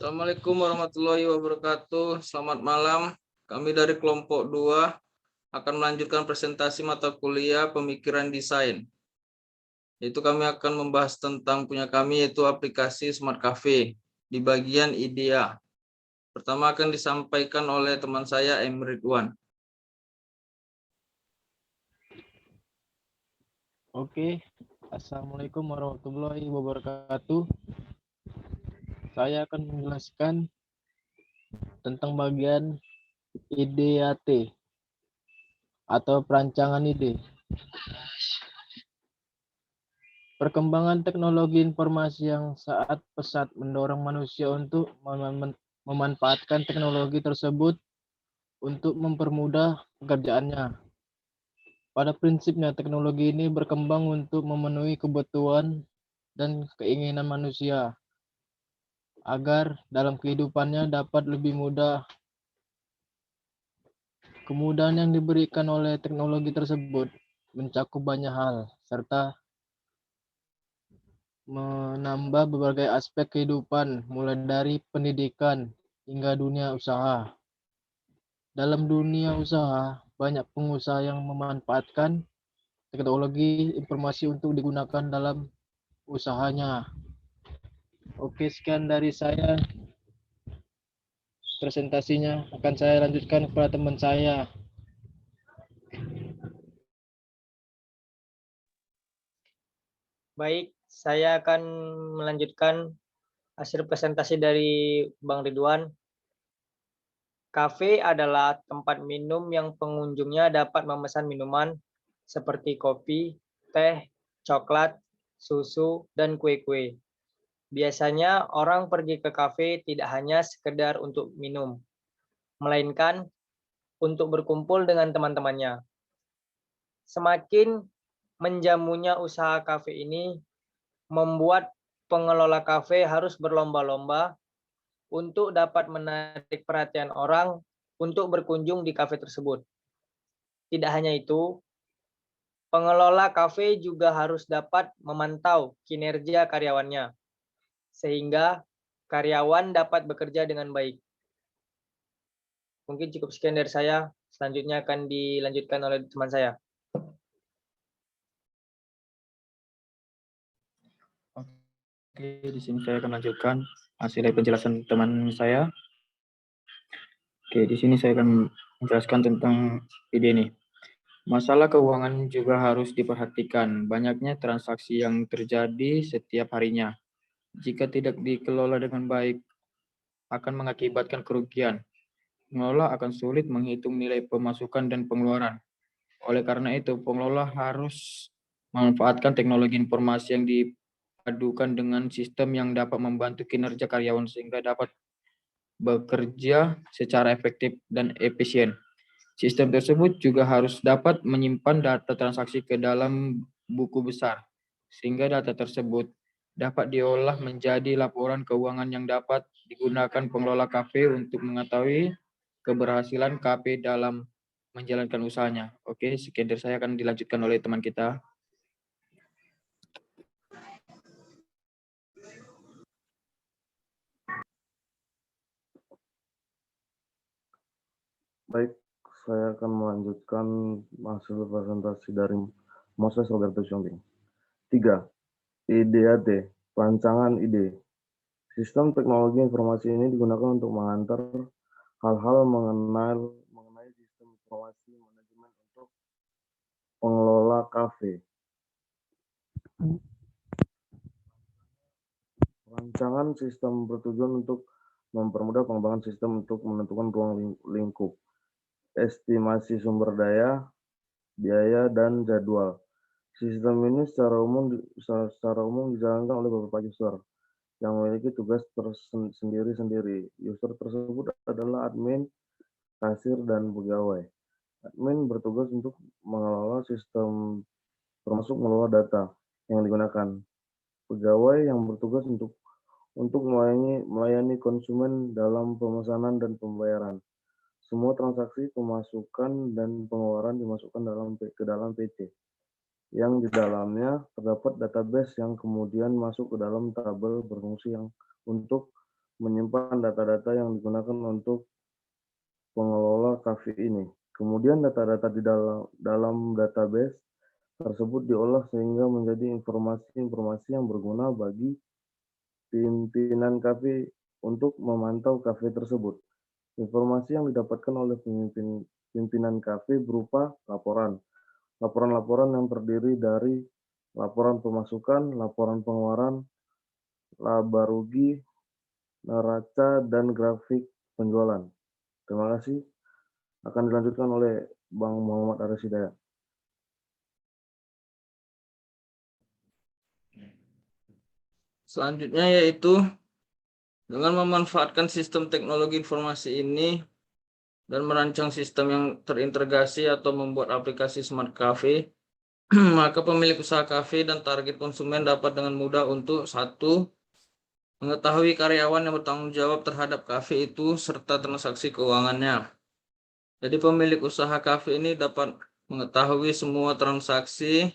Assalamualaikum warahmatullahi wabarakatuh. Selamat malam. Kami dari kelompok 2 akan melanjutkan presentasi mata kuliah pemikiran desain. Yaitu kami akan membahas tentang punya kami, yaitu aplikasi Smart Cafe di bagian IDEA. Pertama akan disampaikan oleh teman saya, M. Ridwan. Oke, Assalamualaikum warahmatullahi wabarakatuh. Saya akan menjelaskan tentang bagian IDEAT atau perancangan ide. Perkembangan teknologi informasi yang sangat pesat mendorong manusia untuk memanfaatkan teknologi tersebut untuk mempermudah pekerjaannya. Pada prinsipnya, teknologi ini berkembang untuk memenuhi kebutuhan dan keinginan manusia agar dalam kehidupannya dapat lebih mudah. Kemudahan yang diberikan oleh teknologi tersebut mencakup banyak hal, serta menambah berbagai aspek kehidupan, mulai dari pendidikan hingga dunia usaha. Dalam dunia usaha, banyak pengusaha yang memanfaatkan teknologi informasi untuk digunakan dalam usahanya. Oke, sekian dari saya. Presentasinya akan saya lanjutkan kepada teman saya. Baik, saya akan melanjutkan hasil presentasi dari Bang Ridwan. Kafe adalah tempat minum yang pengunjungnya dapat memesan minuman seperti kopi, teh, coklat, susu, dan kue-kue. Biasanya orang pergi ke kafe tidak hanya sekedar untuk minum, melainkan untuk berkumpul dengan teman-temannya. Semakin menjamunya usaha kafe ini membuat pengelola kafe harus berlomba-lomba untuk dapat menarik perhatian orang untuk berkunjung di kafe tersebut. Tidak hanya itu, pengelola kafe juga harus dapat memantau kinerja karyawannya, sehingga karyawan dapat bekerja dengan baik. Mungkin cukup sekian dari saya, selanjutnya akan dilanjutkan oleh teman saya. Oke, di sini saya akan lanjutkan hasil dari penjelasan teman saya. Oke, di sini saya akan menjelaskan tentang ide ini. Masalah keuangan juga harus diperhatikan. Banyaknya transaksi yang terjadi setiap harinya. Jika tidak dikelola dengan baik, akan mengakibatkan kerugian. Pengelola akan sulit menghitung nilai pemasukan dan pengeluaran. Oleh karena itu, pengelola harus memanfaatkan teknologi informasi yang dipadukan dengan sistem yang dapat membantu kinerja karyawan sehingga dapat bekerja secara efektif dan efisien. Sistem tersebut juga harus dapat menyimpan data transaksi ke dalam buku besar, sehingga data tersebut dapat diolah menjadi laporan keuangan yang dapat digunakan pengelola kafe untuk mengetahui keberhasilan kafe dalam menjalankan usahanya. Oke, sekian dari saya akan dilanjutkan oleh teman kita. Baik, saya akan melanjutkan hasil presentasi dari Moses Roberto Siombing. 3. IDEAT, perancangan ide. Sistem teknologi informasi ini digunakan untuk mengantar hal-hal mengenai sistem informasi manajemen untuk pengelola kafe. Rancangan sistem bertujuan untuk mempermudah pengembangan sistem untuk menentukan ruang lingkup, estimasi sumber daya, biaya, dan jadwal. Sistem ini secara umum dijalankan oleh beberapa user yang memiliki tugas tersendiri-sendiri. User tersebut adalah admin, kasir, dan pegawai. Admin bertugas untuk mengelola sistem termasuk mengelola data yang digunakan. Pegawai yang bertugas untuk melayani konsumen dalam pemesanan dan pembayaran. Semua transaksi pemasukan dan pengeluaran dimasukkan ke dalam PC, yang di dalamnya terdapat database yang kemudian masuk ke dalam tabel berfungsi untuk menyimpan data-data yang digunakan untuk pengelola kafe ini. Kemudian data-data di dalam database tersebut diolah sehingga menjadi informasi-informasi yang berguna bagi pimpinan kafe untuk memantau kafe tersebut. Informasi yang didapatkan oleh pimpinan kafe berupa laporan-laporan yang terdiri dari laporan pemasukan, laporan pengeluaran, laba rugi, neraca, dan grafik penjualan. Terima kasih. Akan dilanjutkan oleh Bang Muhammad Aris Hidayat. Selanjutnya yaitu dengan memanfaatkan sistem teknologi informasi ini dan merancang sistem yang terintegrasi atau membuat aplikasi Smart Cafe, maka pemilik usaha kafe dan target konsumen dapat dengan mudah untuk satu, mengetahui karyawan yang bertanggung jawab terhadap kafe itu serta transaksi keuangannya. Jadi pemilik usaha kafe ini dapat mengetahui semua transaksi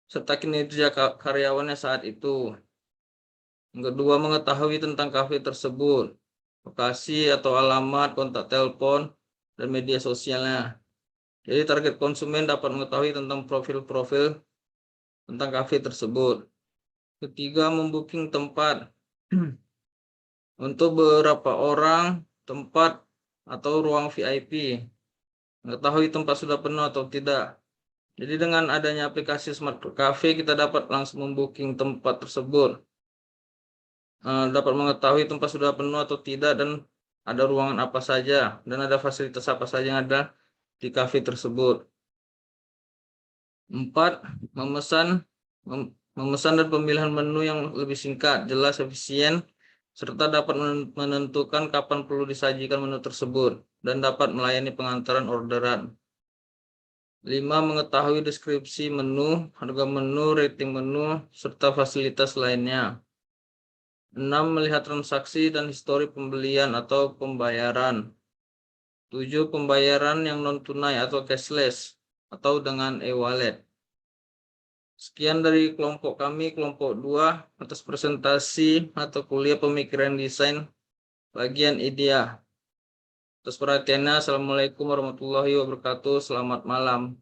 serta kinerja karyawannya saat itu. Yang kedua, mengetahui tentang kafe tersebut, lokasi atau alamat, kontak telepon, dan media sosialnya. Jadi target konsumen dapat mengetahui tentang profil-profil tentang kafe tersebut. Ketiga, membooking tempat untuk beberapa orang, tempat atau ruang VIP. Mengetahui tempat sudah penuh atau tidak. Jadi dengan adanya aplikasi Smart Cafe, kita dapat langsung membooking tempat tersebut. Dapat mengetahui tempat sudah penuh atau tidak dan ada ruangan apa saja dan ada fasilitas apa saja yang ada di kafe tersebut. 4. Memesan dan pemilihan menu yang lebih singkat, jelas, efisien, serta dapat menentukan kapan perlu disajikan menu tersebut dan dapat melayani pengantaran orderan. 5. Mengetahui deskripsi menu, harga menu, rating menu, serta fasilitas lainnya. 6. Melihat transaksi dan histori pembelian atau pembayaran. 7. Pembayaran yang non-tunai atau cashless atau dengan e-wallet. Sekian dari kelompok kami, kelompok 2, atas presentasi atau kuliah pemikiran desain bagian IDEA. Atas perhatiannya, Assalamualaikum warahmatullahi wabarakatuh. Selamat malam.